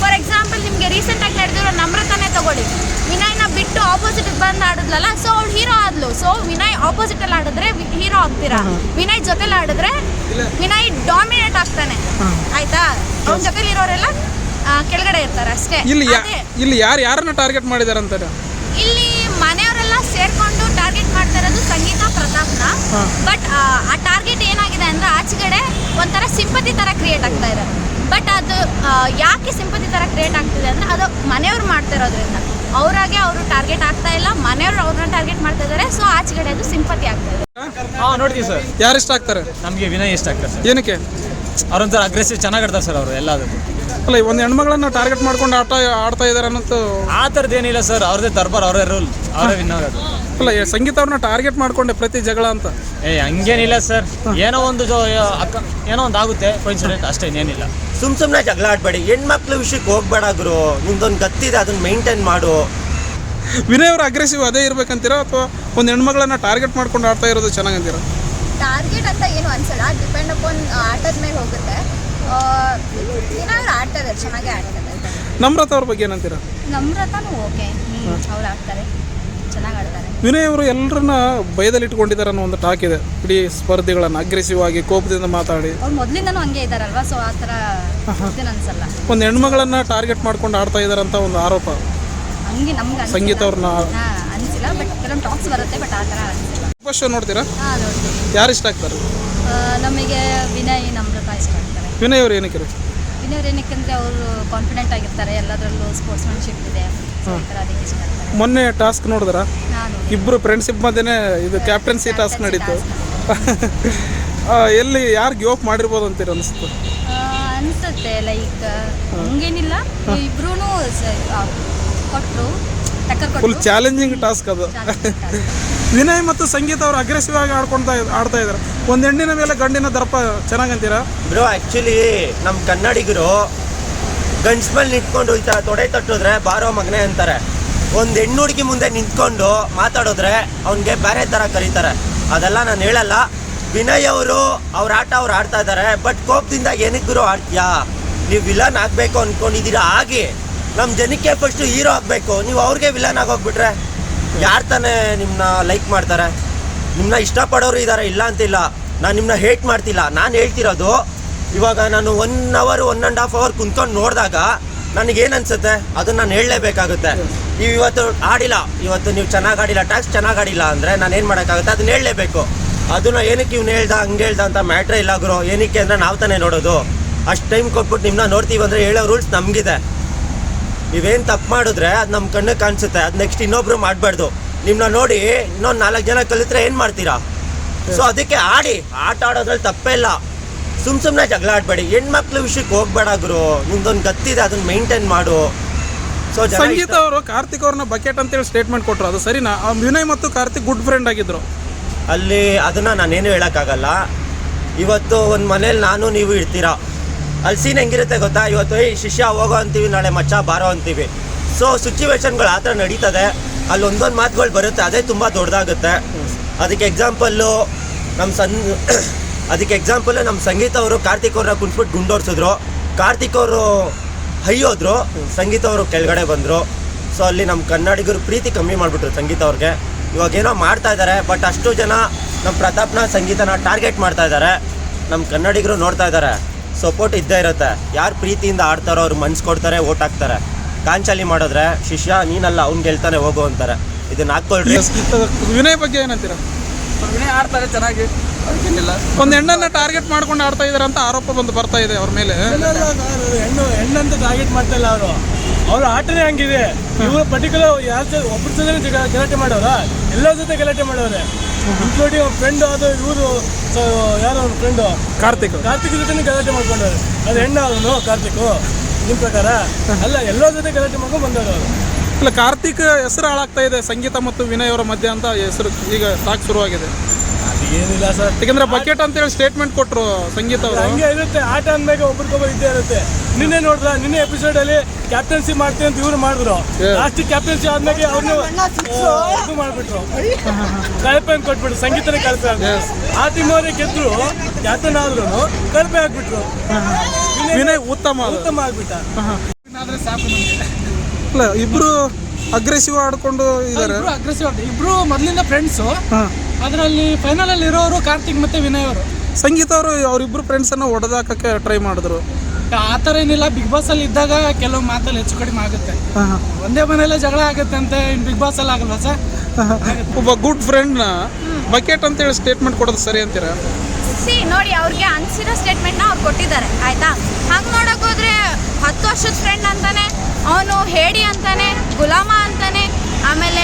For example ನಿಮಗೆ recent ಆಗಿ ನಡೆದಿರೋ ನಮ್ರತಾನೇ ತಗೊಳ್ಳಿ. ವಿನಯ್ನ ಬಿಟ್ಟು ಆಪೋಸಿಟ್ ಬಂದು ಆಡಿದ್ಲಲ್ಲ, ಸೊ ಅವ್ಳು ಹೀರೋ ಆದ್ಲು. ಸೊ ವಿನಯ್ ಆಪೋಸಿಟ್ ಅಲ್ಲಿ ಆಡಿದ್ರೆ ಹೀರೋ ಆಗ್ತೀರಾ, ವಿನಯ್ ಜೊತೆಲಿ ಆಡಿದ್ರೆ ವಿನಯ್ ಡಾಮಿನೇಟ್ ಆಗ್ತಾನೆ. ಆಯ್ತಾ? ಅವ್ನ ಜೊತೆಲಿ ಇರೋರೆಲ್ಲ ಕೆಳಗಡೆ ಇರ್ತಾರೆ ಅಷ್ಟೇ. ಇಲ್ಲಿ ಯಾರನ್ನ ಟಾರ್ಗೆಟ್ ಮಾಡಿದಾರೆ ಅಂತಾರೆ? ಇಲ್ಲಿ ಮನೆಯವರೆಲ್ಲ ಸೇರ್ಕೊಂಡು ಟಾರ್ಗೆಟ್ ಮಾಡ್ತಾ ಇರೋದು ಸಂಗೀತ ಪ್ರತಾಪ್ನ. ಬಟ್ ಆ ಟಾರ್ಗೆಟ್ ಏನಾಗಿದೆ ಅಂದ್ರೆ ಆಚೆಗಡೆ ಒಂಥರ ಸಿಂಪತಿ ತರ ಕ್ರಿಯೇಟ್ ಆಗ್ತಾ ಇದೆ. ಬಟ್ ಅದು ಯಾಕೆ ಸಿಂಪತಿ ತರ ಕ್ರಿಯೇಟ್ ಆಗ್ತಿದೆ ಅಂದ್ರೆ ಅದು ಮನೆಯವ್ರು ಮಾಡ್ತಾ ಇರೋದ್ರಿಂದ. ಅವರಾಗೆ ಅವರು ಟಾರ್ಗೆಟ್ ಆಗ್ತಾ ಇಲ್ಲ, ಮನೆಯವ್ರು ಅವ್ರನ್ನ ಟಾರ್ಗೆಟ್ ಮಾಡ್ತಾ ಇದ್ದಾರೆ. ಸೊ ಆಚೆಗಡೆ ಅದು ಸಿಂಪತಿ ಆಗ್ತಾ ಇದೆ. ನೋಡ್ತೀವಿ ಸರ್. ಯಾರು ಇಷ್ಟ ಆಗ್ತಾರೆ? ನಮಗೆ ವಿನಯ್ ಇಷ್ಟ ಆಗ್ತಾರೆ ಸರ್. ಏನಕ್ಕೆ? ಅವ್ರೊಂಥರ ಅಗ್ರೆಸಿವ್ ಚೆನ್ನಾಗಿ ಆಡ್ತಾರೆ ಸರ್ ಅವರು ಎಲ್ಲದಕ್ಕೂ. ಅಲ್ಲ, ಒಂದು ಹೆಣ್ಮಗಳನ್ನ ಟಾರ್ಗೆಟ್ ಮಾಡ್ಕೊಂಡು ಆಡ್ತಾ ಇದಾರೆ ಅನ್ನೋದು ಆ ಥರದ್ದು ಏನಿಲ್ಲ ಸರ್. ಅವ್ರದ್ದೇ ದರ್ಬಾರ್, ಅವರೇ ರೂಲ್, ಅವರೇ ವಿನ್ ಆಗೋದು. ಅಲ್ಲ, ಸಂಗೀತ ಅವ್ರನ್ನ ಟಾರ್ಗೆಟ್ ಮಾಡ್ಕೊಂಡೆ ಪ್ರತಿ ಜಗಳ ಅಂತ. ಹಂಗೇನಿಲ್ಲ ಸರ್. ಏನೋ ಒಂದು ಆಗುತ್ತೆ ಕೋಇನ್ಸಿಡೆಂಟ್ ಅಷ್ಟೇ, ಏನಿಲ್ಲ. ಸುಮ್ಮನೆ ಜಗಳ ಆಡಬೇಡಿ, ಹೆಣ್ಮಕ್ಳು ವಿಷಯಕ್ಕೆ ಹೋಗ್ಬೇಡ ಗುರು. ನಿಮ್ದೊಂದು ಗತ್ತಿದೆ, ಅದನ್ನ ಮೇಂಟೈನ್ ಮಾಡು. ವಿನಯ್ ಅವ್ರ ಅಗ್ರೆಸಿವ್ ಅದೇ ಇರ್ಬೇಕಂತೀರಾ ಅಥವಾ ಒಂದು ಹೆಣ್ಮಗಳನ್ನ ಟಾರ್ಗೆಟ್ ಮಾಡ್ಕೊಂಡು ಆಡ್ತಾ ಇರೋದು ಚೆನ್ನಾಗಂತೀರಾ? ಟಾರ್ಗೆಟ್ ಅಂತ ಏನು ಅನ್ಸಲ್ಲ, ಡಿಪೆಂಡ್ ಅಪಾನ್ ಆಟದ ಮೇಲೆ ಹೋಗುತ್ತೆ. ವಿನಯ್ ಆಡ್ತಾ ಇದ್ದಾರೆ, ಚೆನ್ನಾಗಿ ಆಡ್ತಾರೆ. ನಮ್ರತಾ ಅವ್ರ ಬಗ್ಗೆ ಏನಂತೀರಾ? ನಮ್ರತಾನು ಓಕೆ, ಅವ್ರು ಆಡ್ತಾರೆ, ಚೆನ್ನಾಗಿ ಆಡ್ತಾರೆ. ವಿನಯ್ ಅವರು ಎಲ್ಲರನ್ನ ಭಯದಲ್ಲಿ ಇಟ್ಕೊಂಡಿದ್ದಾರೆ ಅನ್ನೋ ಒಂದು ಟಾಕ್ ಇದೆ. ಇಡೀ ಸ್ಪರ್ಧಿಗಳನ್ನ ಅಗ್ರೆಸಿವ್ ಆಗಿ ಕೋಪದಿಂದ ಮಾತಾಡಿ. ಅವ್ರು ಮೊದಲಿಂದನೂ ಹಂಗೆ ಇದ್ದಾರಲ್ವಾ, ಸೊ ಆ ಥರ ಅನ್ಸಲ್ಲ. ಒಂದು ಹೆಣ್ಮಗಳನ್ನ ಟಾರ್ಗೆಟ್ ಮಾಡ್ಕೊಂಡು ಆಡ್ತಾ ಇದ್ದಾರೆ ಅಂತ ಒಂದು ಆರೋಪ. ಹಂಗೆ ನಮ್ಗೆ ಸಂಗೀತ ಅವ್ರನ್ನ ಅನಿಸಿಲ್ಲ, ಬಟ್ ಕೆಲವೊಂದು ಟಾಕ್ಸ್ ಬರುತ್ತೆ, ಬಟ್ ಆ ಥರ ಅನಿಸಿಲ್ಲ. ಫಸ್ಟ್ ಶೋ ನೋಡ್ತೀರಾ? ನೋಡ್ತೀವಿ. ಯಾರು ಇಷ್ಟ ಆಗ್ತಾರೆ? ನಮಗೆ ವಿನಯ್, ನಮ್ರತಾ ಇಷ್ಟ ಆಗ್ತಾರೆ. ವಿನಯ್ ಅವರು ಏನಕ್ಕೆ? ವಿನಯ್ ಅವ್ರು ಏನಕ್ಕೆ ಅವರು ಕಾನ್ಫಿಡೆಂಟ್ ಆಗಿರ್ತಾರೆ, ಎಲ್ಲದರಲ್ಲೂ ಸ್ಪೋರ್ಟ್ಸ್ಮನ್ಶಿಪ್ ಇದೆ, ಅದಕ್ಕೆ ಇಷ್ಟ ಆಗ್ತಾರೆ. ಮೊನ್ನೆ ಟಾಸ್ಕ್ ನೋಡಿದ್ರ? ಇಬ್ರು ಫ್ರೆಂಡ್ಶಿಪ್ ಮಧ್ಯೆ ಇದು ಕ್ಯಾಪ್ಟನ್ಸಿ ಟಾಸ್ಕ್ ನಡೀತು. ಎಲ್ಲಿ ಯಾರು ಗಿವ್ ಅಪ್ ಮಾಡಿರ್ಬೋದು ಅಂತೀರ ಅನಿಸ್ತು? ಅನಿಸುತ್ತೆ, ಲೈಕ್ ಹಂಗೇನಿಲ್ಲ, ಇಬ್ರು ಕೊಟ್ಟರು, ಟಕ್ಕರ್ ಕೊಟ್ಟರು. ಫುಲ್ ಚಾಲೆಂಜಿಂಗ್ ಟಾಸ್ಕ್ ಅದು. ವಿನಯ್ ಮತ್ತು ಸಂಗೀತ ಅವರು ಅಗ್ರೆಸಿವ್ ಆಗಿ ಆಡ್ತಾ ಇದ್ದಾರೆ. ಒಂದು ಹೆಣ್ಣಿನ ಮೇಲೆ ಗಂಡಿನ ದರ್ಪ ಚೆನ್ನಾಗಂತೀರಾ? ಬ್ರೋ, ಆ್ಯಕ್ಚುಲಿ ನಮ್ಮ ಕನ್ನಡಿಗರು ಗಂಡ್ಸ್ ಮೇಲೆ ನಿಂತ್ಕೊಂಡು ಈ ಥರ ತೊಡೆ ತಟ್ಟಿದ್ರೆ ಬಾರೋ ಮಗನೆ ಅಂತಾರೆ. ಒಂದು ಹೆಣ್ಣು ಹುಡುಗಿ ಮುಂದೆ ನಿಂತ್ಕೊಂಡು ಮಾತಾಡಿದ್ರೆ ಅವ್ನಿಗೆ ಬೇರೆ ಥರ ಕರೀತಾರೆ. ಅದೆಲ್ಲ ನಾನು ಹೇಳಲ್ಲ. ವಿನಯ್ ಅವರು ಅವ್ರ ಆಟ ಅವ್ರು ಆಡ್ತಾ ಇದ್ದಾರೆ. ಬಟ್ ಕೋಪದಿಂದ ಏನಕ್ಕೆ ಗುರು ಆಡ್ತೀಯಾ? ನೀವು ವಿಲನ್ ಆಗಬೇಕು ಅಂದ್ಕೊಂಡಿದ್ದೀರಾ, ಆಗಿ ನಮ್ಮ ಜನಕ್ಕೆ ಫಸ್ಟು ಹೀರೋ ಆಗಬೇಕು. ನೀವು ಅವ್ರಿಗೆ ವಿಲನ್ ಆಗೋಗ್ಬಿಟ್ರೆ ಯಾರು ತಾನೇ ನಿಮ್ಮನ್ನ ಲೈಕ್ ಮಾಡ್ತಾರೆ? ನಿಮ್ಮನ್ನ ಇಷ್ಟಪಡೋರು ಇದ್ದಾರೆ, ಇಲ್ಲ ಅಂತಿಲ್ಲ. ನಾನು ನಿಮ್ಮನ್ನ ಹೇಟ್ ಮಾಡ್ತಿಲ್ಲ. ನಾನು ಹೇಳ್ತಿರೋದು, ಇವಾಗ ನಾನು 1 hour 1.5 hour ಕುಂತ್ಕೊಂಡು ನೋಡಿದಾಗ ನನಗೇನು ಅನಿಸುತ್ತೆ ಅದನ್ನು ನಾನು ಹೇಳಲೇಬೇಕಾಗುತ್ತೆ. ನೀವು ಇವತ್ತು ಆಡಿಲ್ಲ, ಇವತ್ತು ನೀವು ಚೆನ್ನಾಗಿ ಆಡಿಲ್ಲ, ಟಾಸ್ಕ್ ಚೆನ್ನಾಗಿ ಆಡಿಲ್ಲ ಅಂದರೆ ನಾನು ಏನು ಮಾಡೋಕ್ಕಾಗುತ್ತೆ? ಅದನ್ನ ಹೇಳಲೇಬೇಕು. ಅದನ್ನು ಏನಕ್ಕೆ ಇವ್ನು ಹೇಳ್ದ ಹಂಗೆ ಹೇಳ್ದ ಅಂತ ಮ್ಯಾಟ್ರೇ ಇಲ್ಲ ಗುರು. ಏನಕ್ಕೆ ಅಂದರೆ ನಾವು ತಾನೇ ನೋಡೋದು. ಅಷ್ಟು ಟೈಮ್ ಕೊಟ್ಬಿಟ್ಟು ನಿಮ್ಮನ್ನ ನೋಡ್ತೀವಿ ಅಂದರೆ ಹೇಳೋ ರೂಲ್ಸ್ ನಮಗಿದೆ. ನೀವೇನು ತಪ್ಪು ಮಾಡಿದ್ರೆ ಅದು ನಮ್ಮ ಕಣ್ಣಿಗೆ ಕಾಣಿಸುತ್ತೆ. ಅದು ನೆಕ್ಸ್ಟ್ ಇನ್ನೊಬ್ರು ಮಾಡಬಾರ್ದು. ನಿಮ್ಮನ್ನ ನೋಡಿ ಇನ್ನೊಂದು 4 ಜನ ಕಲಿತ್ರೆ ಏನು ಮಾಡ್ತೀರಾ? ಸೊ ಅದಕ್ಕೆ ಆಡಿ, ಆಟ ಆಡೋದ್ರಲ್ಲಿ ತಪ್ಪೇ ಇಲ್ಲ. ಸುಮ್ಮನೆ ಜಗಳ ಆಡಬೇಡಿ, ಹೆಣ್ಮಕ್ಳು ವಿಷಯಕ್ಕೆ ಹೋಗ್ಬೇಡ ಗುರು. ನಿಮ್ದೊಂದು ಗತ್ತಿದೆ, ಅದನ್ನ ಮೇಂಟೈನ್ ಮಾಡು. ಸೊ ಸಂಗೀತ ಅವರು ಕಾರ್ತಿಕ್ ಅವ್ರನ್ನ ಬಕೆಟ್ ಅಂತೇಳಿ ಸ್ಟೇಟ್ಮೆಂಟ್ ಕೊಟ್ಟರು, ಅದು ಸರಿನಾ? ವಿನಯ್ ಮತ್ತು ಕಾರ್ತಿಕ್ ಗುಡ್ ಫ್ರೆಂಡ್ ಆಗಿದ್ರು ಅಲ್ಲಿ. ಅದನ್ನು ನಾನೇನು ಹೇಳೋಕ್ಕಾಗಲ್ಲ. ಇವತ್ತು ಒಂದು ಮನೇಲಿ ನಾನು ನೀವು ಇರ್ತೀರಾ, ಅಲ್ಲಿ ಸೀನ್ ಹೆಂಗಿರುತ್ತೆ ಗೊತ್ತಾ? ಇವತ್ತು ಶಿಷ್ಯ ಹೋಗೋ ಅಂತೀವಿ, ನಾಳೆ ಮಚ್ಚ ಬಾರೋ ಅಂತೀವಿ. ಸೊ ಸಿಚುವೇಶನ್ಗಳು ಆ ಥರ ನಡೀತದೆ. ಅಲ್ಲಿ ಒಂದೊಂದು ಮಾತುಗಳು ಬರುತ್ತೆ, ಅದೇ ತುಂಬ ದೊಡ್ಡದಾಗುತ್ತೆ. ಅದಕ್ಕೆ ಎಕ್ಸಾಂಪಲ್ಲು ನಮ್ಮ ಸಂಗೀತ ಅವರು ಕಾರ್ತಿಕ್ ಅವ್ರನ್ನ ಕುಂತ್ಬಿಟ್ಟು ಗುಂಡೋಡ್ಸಿದ್ರು. ಕಾರ್ತಿಕ್ ಅವರು ಹೈ ಹೋದ್ರು, ಸಂಗೀತ ಅವರು ಕೆಳಗಡೆ ಬಂದರು. ಸೊ ಅಲ್ಲಿ ನಮ್ಮ ಕನ್ನಡಿಗರು ಪ್ರೀತಿ ಕಮ್ಮಿ ಮಾಡಿಬಿಟ್ರು ಸಂಗೀತ ಅವ್ರಿಗೆ. ಇವಾಗ ಏನೋ ಮಾಡ್ತಾ ಇದ್ದಾರೆ, ಬಟ್ ಅಷ್ಟು ಜನ ನಮ್ಮ ಪ್ರತಾಪ್ನ ಸಂಗೀತನ ಟಾರ್ಗೆಟ್ ಮಾಡ್ತಾ ಇದ್ದಾರೆ. ನಮ್ಮ ಕನ್ನಡಿಗರು ನೋಡ್ತಾ ಇದ್ದಾರೆ, ಸಪೋರ್ಟ್ ಇದ್ದೇ ಇರುತ್ತೆ. ಯಾರು ಪ್ರೀತಿಯಿಂದ ಆಡ್ತಾರೋ ಅವ್ರು ಮನ್ಸು ಕೊಡ್ತಾರೆ, ಓಟ್ ಹಾಕ್ತಾರೆ. ಕಾಂಚಾಲಿ ಮಾಡಿದ್ರೆ ಶಿಷ್ಯ ನೀನಲ್ಲ ಅವ್ನು ಗೆಲ್ತಾನೆ ಹೋಗು ಅಂತಾರೆ. ಇದನ್ನ ಹಾಕ್ಕೊಳ್ರಿ. ವಿನಯ್ ಬಗ್ಗೆ ಏನಂತೀರಾ? ವಿನಯ್ ಆಡ್ತಾರೆ ಚೆನ್ನಾಗಿ, ಅದಕ್ಕೇನಿಲ್ಲ. ಒಂದು ಹೆಣ್ಣನ್ನ ಟಾರ್ಗೆಟ್ ಮಾಡ್ಕೊಂಡು ಆಡ್ತಾ ಇದಾರೆ ಅಂತ ಆರೋಪ ಬರ್ತಾ ಇದೆ ಅವ್ರ ಮೇಲೆ. ಹೆಣ್ಣಂತ ಟಾರ್ಗೆಟ್ ಮಾಡ್ತಾ ಇಲ್ಲ ಅವರು. ಅವ್ರ ಆಟನೇ ಹಂಗಿದೆ. ಇವರು ಪರ್ಟಿಕ್ಯುಲರ್ ಒಬ್ಬರ ಜೊತೆ ಗಲಾಟೆ ಮಾಡೋರ, ಎಲ್ಲರ ಜೊತೆ ಗಲಾಟೆ ಮಾಡೋರೆ, ಇನ್ಕ್ಲೂಡಿಂಗ್ ಫ್ರೆಂಡ್. ಅದು ಇವರು ಯಾರೋ ಅವ್ರ ಫ್ರೆಂಡು ಕಾರ್ತಿಕ್ ಜೊತೆ ಗಲಾಟೆ ಮಾಡ್ಕೊಂಡವ್ರೆ. ಅದು ಹೆಣ್ಣು ಅವನು ಕಾರ್ತಿಕ್ ನಿಮ್ಮ ಪ್ರಕಾರ? ಅಲ್ಲ, ಎಲ್ಲರ ಜೊತೆ ಗಲಾಟೆ ಮಾಡ್ಕೊಂಡು ಬಂದವರು ಅವರು. ಇಲ್ಲ, ಕಾರ್ತಿಕ್ ಹೆಸರು ಹಾಳಾಗ್ತಾ ಇದೆ ಸಂಗೀತ ಮತ್ತು ವಿನಯ್ ಅವರ ಮಧ್ಯೆ ಅಂತ ಹೆಸರು ಈಗ ಟಾಕ್ ಶುರುವಾಗಿದೆ. ಏನಿಲ್ಲ ಸರ್, ಯಾಕಂದ್ರೆ ಬಕೆಟ್ ಅಂತೇಳಿ ಸ್ಟೇಟ್ಮೆಂಟ್ ಕೊಟ್ಟರು ಸಂಗೀತ ಅವರು. ಹಂಗೆ ಇರುತ್ತೆ, ಆಟ ಅಂದಾಗ ಒಬ್ರಿಗೊಬ್ಬರು ಇದ್ದೇ ಇರುತ್ತೆ. ನಿನ್ನೆ ನೋಡ್ರ, ನಿನ್ನೆ ಎಪಿಸೋಡ್ ಅಲ್ಲಿ ಕ್ಯಾಪ್ಟನ್ಸಿ ಮಾಡ್ತೀವಿ ಅಂತ ಇವ್ರು ಮಾಡಿದ್ರು. ಲಾಸ್ಟ್ ಕ್ಯಾಪ್ಟನ್ಸಿ ಆದ್ಮೇಲೆ ಅವ್ರನ್ನ ಇದು ಮಾಡ್ಬಿಟ್ರು, ಕಳಪೆ ಕೊಟ್ಬಿಟ್ರು, ಸಂಗೀತನೇ ಕಳಪೆ. ಆ ಟೀಮ್ ಅವರೇ ಗೆದ್ರು, ಕ್ಯಾಪ್ಟನ್ ಆದ್ರೂ ಕಳಪೆ ಆಗ್ಬಿಟ್ರು. ವಿನಯ್ ಉತ್ತಮ ಆಗ್ಬಿಟ್ಟ. ಆದ್ರೆ ಸಾಕು ನಮಗೆ. ಇಲ್ಲ ಇಬ್ರು ಅಗ್ರೆಸಿವ್ ಆಡ್ಕೊಂಡು ಇದ್ದಾರೆ. ಇಬ್ರು ಅಗ್ರೆಸಿವ್ ಆಡ್ತಾರೆ. ಇಬ್ರು ಮೊದಲಿಂದ ಫ್ರೆಂಡ್ಸು. ಹಾಂ, ಅದರಲ್ಲಿ ಫೈನಲ್ ಅಲ್ಲಿ ಇರೋರು ಕಾರ್ತಿಕ್ ಮತ್ತೆ ವಿನಯ್ ಅವರು. ಸಂಗೀತ ಅವರು ಅವರಿಬ್ರು ಫ್ರೆಂಡ್ಸನ್ನು ಹೊಡೆದಾಕಕ್ಕೆ ಟ್ರೈ ಮಾಡಿದ್ರು. ಆ ಥರ ಏನಿಲ್ಲ, ಬಿಗ್ ಬಾಸ್ ಅಲ್ಲಿ ಇದ್ದಾಗ ಕೆಲವು ಮಾತಲ್ಲಿ ಹೆಚ್ಚು ಕಡಿಮೆ ಆಗುತ್ತೆ. ಹಾಂ ಹಾಂ. ಒಂದೇ ಮನೆಯಲ್ಲೇ ಜಗಳ ಆಗುತ್ತೆ ಅಂತ ಇನ್ನು ಬಿಗ್ ಬಾಸ್ ಅಲ್ಲಿ ಆಗಲ್ವಾ ಸರ್? ಒಬ್ಬ ಗುಡ್ ಫ್ರೆಂಡ್ನ ಬಕೆಟ್ ಅಂತೇಳಿ ಸ್ಟೇಟ್ಮೆಂಟ್ ಕೊಡೋದು ಸರಿ ಅಂತೀರಾ? ನೋಡಿ, ಅವ್ರಿಗೆ ಅನ್ಸಿರೋ ಸ್ಟೇಟ್ಮೆಂಟ್ನ ಅವ್ರು ಕೊಟ್ಟಿದ್ದಾರೆ ಆಯ್ತಾ. ಹಂಗೆ ನೋಡಕ್ ಹೋದ್ರೆ 10 ವರ್ಷದ ಫ್ರೆಂಡ್ ಅಂತಾನೆ, ಅವನು ಹೇಡಿ ಅಂತಾನೆ, ಗುಲಾಮ ಅಂತಾನೆ, ಆಮೇಲೆ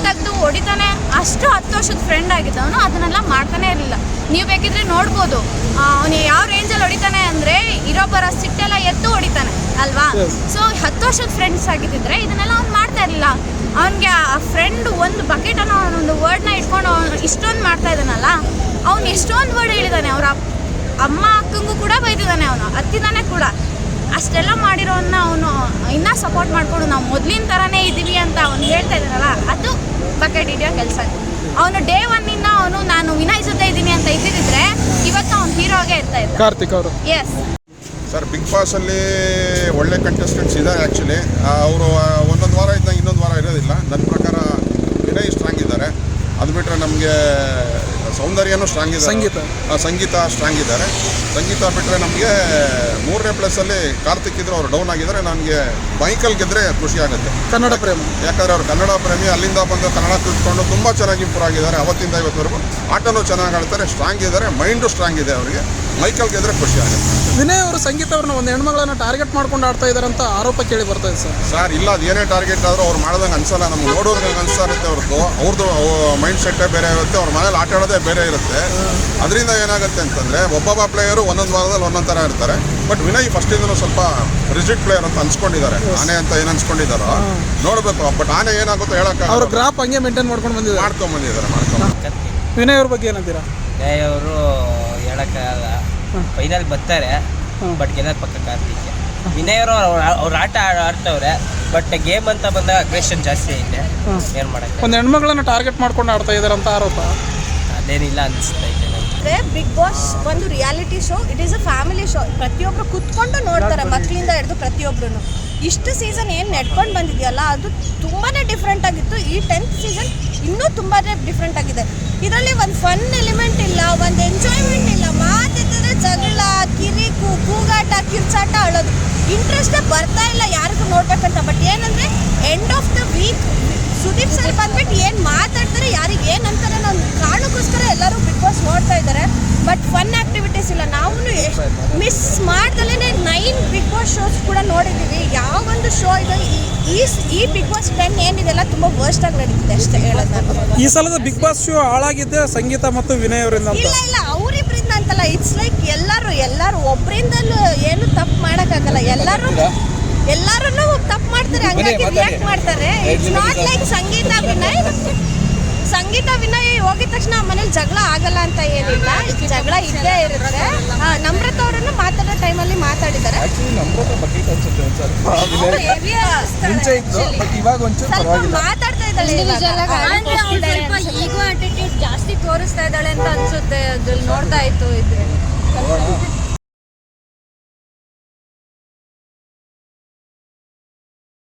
ತೆಗೆದು ಹೊಡಿತಾನೆ. ಅಷ್ಟು 10 ವರ್ಷದ ಫ್ರೆಂಡ್ ಆಗಿದ್ದವನು ಅದನ್ನೆಲ್ಲ ಮಾಡ್ತಾನೆ ಇರಲಿಲ್ಲ. ನೀವು ಬೇಕಿದ್ರೆ ನೋಡ್ಬೋದು, ಅವನು ಯಾವ ರೇಂಜಲ್ಲಿ ಹೊಡಿತಾನೆ ಅಂದರೆ ಇರೋಬ್ಬರ ಸಿಟ್ಟೆಲ್ಲ ಎದ್ದು ಹೊಡಿತಾನೆ ಅಲ್ವಾ. ಸೊ 10 ವರ್ಷದ ಫ್ರೆಂಡ್ಸ್ ಆಗಿದ್ದಿದ್ರೆ ಇದನ್ನೆಲ್ಲ ಅವ್ನು ಮಾಡ್ತಾ ಇರಲಿಲ್ಲ. ಅವನಿಗೆ ಆ ಫ್ರೆಂಡ್ ಒಂದು ಬಕೆಟ್ ಅನ್ನೋ ಒಂದು ವರ್ಡ್ನ ಇಟ್ಕೊಂಡು ಅವನು ಇಷ್ಟೊಂದು ಮಾಡ್ತಾ ಇದ್ದಾನಲ್ಲ, ಅವ್ನು ಎಷ್ಟೊಂದು ವರ್ಡ್ ಹೇಳಿದ್ದಾನೆ. ಅವ್ರ ಅಮ್ಮ ಅಕ್ಕಂಗೂ ಕೂಡ ಬೈದಿದ್ದಾನೆ, ಅವನು ಹತ್ತಿದ್ದಾನೆ ಕೂಡ. ಅಷ್ಟೆಲ್ಲ ಮಾಡಿರೋನ್ನ ಅವನು ಇನ್ನೂ ಸಪೋರ್ಟ್ ಮಾಡಿಕೊಂಡು ನಾವು ಮೊದಲಿನ ಥರನೇ ಇದ್ದೀವಿ ಅಂತ ಅವ್ನು ಹೇಳ್ತಾ ಇದ್ದಾನಲ್ಲ, ಅದು ಬಕೆಟ್ ಹಿಡಿಯೋ ಕೆಲಸ. ಅವನು ಡೇ ಒನ್ನಿಂದ ಅವನು ನಾನು ವಿನಯ್ ಜೊತೆ ಇದ್ದೀನಿ ಅಂತ ಇದ್ದಿದ್ರೆ ಇವತ್ತು ಅವ್ನು ಹೀರೋಗೆ ಇರ್ತಾ ಇದ್ದ. ಕಾರ್ತಿಕ್ ಅವರು ಎಸ್ ಸರ್, ಬಿಗ್ ಬಾಸಲ್ಲಿ ಒಳ್ಳೆ ಕಂಟೆಸ್ಟೆಂಟ್ಸ್ ಇದ್ದಾರೆ ಆ್ಯಕ್ಚುಲಿ. ಅವರು ಒಂದೊಂದು ವಾರ ಇದ್ದಾಗ ಇನ್ನೊಂದು ವಾರ ಇರೋದಿಲ್ಲ. ನನ್ನ ಪ್ರಕಾರ ವಿನಯ್ ಸ್ಟ್ರಾಂಗ್ ಇದ್ದಾರೆ. ಅದು ಬಿಟ್ಟರೆ ನಮಗೆ ಸೌಂದರ್ಯನೂ ಸ್ಟ್ರಾಂಗ್ ಇದೆ, ಸಂಗೀತ ಸ್ಟ್ರಾಂಗ್ ಇದ್ದಾರೆ. ಸಂಗೀತ ಬಿಟ್ಟರೆ ನಮಗೆ 3ನೇ ಪ್ಲೇಸಲ್ಲಿ ಕಾರ್ತಿಕ್ ಇದ್ರು, ಅವರು ಡೌನ್ ಆಗಿದ್ದಾರೆ. ನನಗೆ ಮೈಕಲ್ ಗೆದ್ದರೆ ಖುಷಿ ಆಗುತ್ತೆ. ಕನ್ನಡ ಪ್ರೇಮ, ಯಾಕಂದರೆ ಅವರು ಕನ್ನಡ ಪ್ರೇಮಿ, ಅಲ್ಲಿಂದ ಬಂದು ಕನ್ನಡ ತಿಳ್ಕೊಂಡು ತುಂಬ ಚೆನ್ನಾಗಿ ಇಂಪ್ರೂವ್ ಆಗಿದ್ದಾರೆ. ಅವತ್ತಿಂದ ಇವತ್ತವರೆಗೂ ಆಟನೂ ಚೆನ್ನಾಗಿ ಆಡ್ತಾರೆ, ಸ್ಟ್ರಾಂಗ್ ಇದ್ದಾರೆ, ಮೈಂಡು ಸ್ಟ್ರಾಂಗ್ ಇದೆ ಅವರಿಗೆ. ಮೈಕಲ್ ಗೆದ್ದರೆ ಖುಷಿ ಆಗುತ್ತೆ. ವಿನಯ್ ಅವರು ಸಂಗೀತ ಅವ್ರನ್ನ ಒಂದು ಹೆಣ್ಮಗಳನ್ನ ಟಾರ್ಗೆಟ್ ಮಾಡ್ಕೊಂಡು ಆಡ್ತಾ ಇದ್ದಾರೆ ಅಂತ ಆರೋಪ ಕೇಳಿ ಬರ್ತಾ ಇದೆ ಸರ್. ಇಲ್ಲ, ಅದು ಏನೇ ಟಾರ್ಗೆಟ್ ಆದರೂ ಅವ್ರು ಮಾಡ್ದಂಗೆ ಅನ್ಸಲ್ಲ. ನಮ್ಗೆ ನೋಡೋದ್ರಂಗೆ ಅನ್ಸ್ತಾ ಇರುತ್ತೆ ಹೊರತು ಅವ್ರದ್ದು ಮೈಂಡ್ ಸೆಟ್ಟೇ ಬೇರೆ ಇರುತ್ತೆ, ಅವ್ರ ಮನೇಲಿ ಆಟ ಆಡೋದೇ ಬೇರೆ ಇರುತ್ತೆ. ಅದರಿಂದ ಏನಾಗುತ್ತೆ ಅಂತಂದರೆ ಒಬ್ಬೊಬ್ಬ ಪ್ಲೇಯರು ಒಂದೊಂದು ವಾರದಲ್ಲಿ ಒಂದೊಂದು ಥರ ಇರ್ತಾರೆ. ಬಟ್ ವಿನಯ್ ಫಸ್ಟಿಂದನೂ ಸ್ವಲ್ಪ ರಿಜಿಡ್ ಪ್ಲೇಯರ್ ಅಂತ ಅನ್ಸ್ಕೊಂಡಿದ್ದಾರೆ. ಆನೆ ಅಂತ ಏನು ಅನ್ಸ್ಕೊಂಡಿದ್ದಾರೋ ನೋಡಬೇಕು. ಬಟ್ ಆನೆ ಏನಾಗುತ್ತೋ ಹೇಳಕ್ಕೆ ಅವ್ರ ಗ್ರಾಫ್ ಹಂಗೆ ಮೇಂಟೈನ್ ಮಾಡ್ಕೊಂಡು ಬಂದಿದ್ದಾರೆ. ವಿನಯ್ ಅವ್ರ ಬಗ್ಗೆ ಏನಂತೀರಾ? ವಿನಯ್ ಅವರು ಹೇಳೋಕ್ಕಾಗಲ್ಲ, ಫೈನಲ್ ಬರ್ತಾರೆ, ಬಟ್ ಗೆಲ್ಲೋದು ಪಕ್ಕ ಕಾರ್ತಿಕ್. ವಿನಯ್ ಅವರು ಅವ್ರ ಆಟ ಆಡ್ತವ್ರೆ, ಬಟ್ ಗೇಮ್ ಅಂತ ಬಂದಾಗ ಅಗ್ರೆಷನ್ ಜಾಸ್ತಿ ಐತೆ. ಏನು ಮಾಡೋಕ್ಕೆ, ಒಂದು ಹೆಣ್ಮಗಳನ್ನ ಟಾರ್ಗೆಟ್ ಮಾಡ್ಕೊಂಡು ಆಡ್ತಾ ಇದ್ದಾರೆ ಅಂತ ಆರೋಪ. ಅದೇನಿಲ್ಲ ಅನಿಸ್ತೈತೆ ನನಗೆ. ಬಿಗ್ ಬಾಸ್ ಒಂದು reality show, it is a family show. ಪ್ರತಿಯೊಬ್ಬರು ಕುತ್ಕೊಂಡು ನೋಡ್ತಾರೆ, ಮಕ್ಕಳಿಂದ ಹಿಡಿದು ಪ್ರತಿಯೊಬ್ಬರು. ಇಷ್ಟು ಸೀಸನ್ ಏನು ನಡ್ಕೊಂಡು ಬಂದಿದೆಯಲ್ಲ, ಅದು ತುಂಬಾ ಡಿಫ್ರೆಂಟ್ ಆಗಿತ್ತು. ಈ 10th ಸೀಸನ್ ಇನ್ನೂ ತುಂಬಾ ಡಿಫ್ರೆಂಟ್ ಆಗಿದೆ. ಇದರಲ್ಲಿ ಒಂದು ಫನ್ ಎಲಿಮೆಂಟ್ ಇಲ್ಲ, ಒಂದು ಎಂಜಾಯ್ಮೆಂಟ್ ಇಲ್ಲ. ಮಾತಿದ್ರೆ ಜಗಳ, ಕಿರಿಕು, ಕೂಗಾಟ, ಕಿರ್ಚಾಟ, ಅಳೋದು. ಇಂಟ್ರೆಸ್ಟೇ ಬರ್ತಾ ಇಲ್ಲ ಯಾರಿಗೂ ನೋಡ್ಬೇಕಂತ. ಬಟ್ ಏನಂದರೆ end of the week Sudeep sir ಬಂದ್ಬಿಟ್ಟು ಏನು ಮಾತಾಡ್ತಾರೆ, ಯಾರಿಗೆ ಏನು ಅಂತಾರೆ ಅನ್ನೋ ಕಾರಣಕ್ಕೋಸ್ಕರ ಎಲ್ಲರೂ ಬಿಗ್ ಬಾಸ್ ನೋಡ್ತಾ ಇದ್ದಾರೆ. ಬಟ್ ಫನ್ ಆ್ಯಕ್ಟಿವಿಟೀಸ್ ಇಲ್ಲ. ನಾವು ಮಿಸ್ ಮಾಡ್ದಲೇ 9 ಬಿಗ್ ಬಾಸ್ ಶೋಸ್ ಕೂಡ ನೋಡಿದ್ದೀವಿ. ಯಾವೊಂದು ಶೋ ಇದೆ ಈ ಬಿಗ್ ಬಾಸ್ 10 ಏನಿದೆಲ್ಲ ತುಂಬ ವರ್ಸ್ಟ್ ಆಗಿ ನಡೀತಿದೆ ಅಷ್ಟೇ ಹೇಳೋದು ನಾನು. ಈ ಸಲದ ಬಿಗ್ ಬಾಸ್ ಶೋ ಹಾಳಾಗಿದ್ದೆ ಸಂಗೀತ ಮತ್ತು ವಿನಯ್ ಅವರಿಂದ ಅಂತ. ಇಲ್ಲ ಅವರಿಬ್ಬರಿಂದ ಅಂತಲ್ಲ, ಇಟ್ಸ್ ಲೈಕ್ ಎಲ್ಲರೂ ಒಬ್ಬರಿಂದಲೂ ಏನು ತಪ್ಪು ಮಾಡೋಕ್ಕಾಗಲ್ಲ. ಎಲ್ಲರೂ ತಪ್ಪು ಮಾಡ್ತಾರೆ, ಹಂಗಾಗಿ ರಿಯಾಕ್ಟ್ ಮಾಡ್ತಾರೆ. ಇಟ್ಸ್ ನಾಟ್ ಲೈಕ್ ಸಂಗೀತ ವಿನಯ್ ಹೋಗಿದ ತಕ್ಷಣ ಮನೇಲಿ ಜಗಳ ಆಗಲ್ಲ ಅಂತ ಏನಿಲ್ಲ, ಜಗಳ ಇದ್ದೇ ಇರುತ್ತೆ. ನಮ್ರತ ಅವರನ್ನು ಮಾತಾಡೋ ಟೈಮಲ್ಲಿ ಮಾತಾಡಿದ್ದಾರೆ. ಮಾತಾಡ್ತಾ ಇದ್ದಾಳೆ, ಈಗೋ ಆಟಿಟ್ಯೂಡ್ ಜಾಸ್ತಿ ತೋರಿಸ್ತಾ ಇದ್ದಾಳೆ ಅಂತ ಅನ್ಸುತ್ತೆ. ಅದ್ರಲ್ಲಿ ನೋಡ್ತಾ ಇತ್ತು ಇದ್ರೆ